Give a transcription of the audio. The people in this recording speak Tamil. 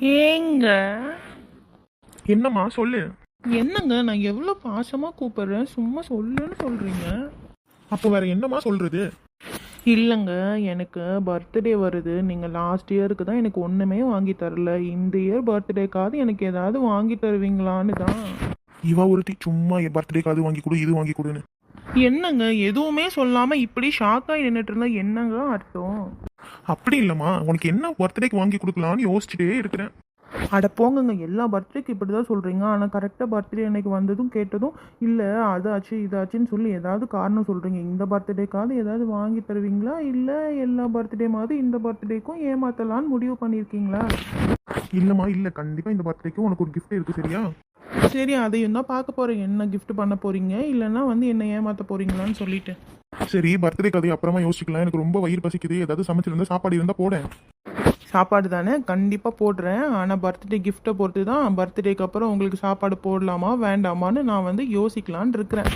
ஏங்க என்னம்மா சொல்லு. என்னங்க நான் எவ்வளோ பாசமாக கூப்பிடுறேன், சும்மா சொல்லுன்னு சொல்கிறீங்க. அப்போ வேற என்னம்மா சொல்றது? இல்லைங்க, எனக்கு பர்த்டே வருது. நீங்கள் லாஸ்ட் இயருக்கு தான் எனக்கு ஒன்றுமே வாங்கி தரல. இந்த இயர் பர்த்டேக்காவது எனக்கு ஏதாவது வாங்கி தருவீங்களான்னு தான். இவ ஒருத்தி சும்மா என் பர்த்டேக்கு அது வாங்கி கொடு இது வாங்கி கொடுன்னு. என்னங்க எதுவுமே சொல்லாமல் இப்படி ஷாக்காகி நின்றுட்டு இருந்தா என்னங்க அர்த்தம்? அப்படி இல்லம்மா, உனக்கு என்ன பர்த்டேக்கு வாங்கி கொடுக்கலான்னு யோசிச்சுட்டே இருக்கிறேன். அட போங்கங்க, எல்லா பர்த்டேக்கு இப்படி தான் சொல்கிறீங்க. ஆனால் கரெக்டாக பர்த்டே அன்னைக்கு வந்ததும் கேட்டதும் இல்லை அதாச்சு இதாச்சுன்னு சொல்லி ஏதாவது காரணம் சொல்கிறீங்க. இந்த பர்த்டேக்காவது ஏதாவது வாங்கி தருவீங்களா, இல்லை எல்லா பர்த்டே மாதிரி இந்த பர்த்டேக்கும் ஏமாத்தலான்னு முடிவு பண்ணியிருக்கீங்களா? இல்லம்மா இல்ல, கண்டிப்பா இந்த பர்த்டேக்கு உனக்கு ஒரு கிஃப்ட் இருக்கு, சரியா? சரி, அதையும் தான் பார்க்க போகிறேன். என்ன gift பண்ண போகிறீங்க, இல்லைன்னா வந்து என்ன ஏமாற்ற போகிறீங்களான்னு சொல்லிட்டு. சரி, பர்த்டே கதை அப்புறமா யோசிக்கலாம். எனக்கு ரொம்ப வயிறு பசிக்குது, ஏதாவது சமைச்சிருந்தா சாப்பாடு இருந்தா போடேன். சாப்பாடு தானே, கண்டிப்பாக போடுறேன். ஆனால் பர்த்டே கிஃப்ட்டை பொறுத்து தான் பர்த்டேக்கு அப்புறம் உங்களுக்கு சாப்பாடு போடலாமா வேண்டாமான்னு நான் வந்து யோசிக்கலான்னு இருக்கிறேன்.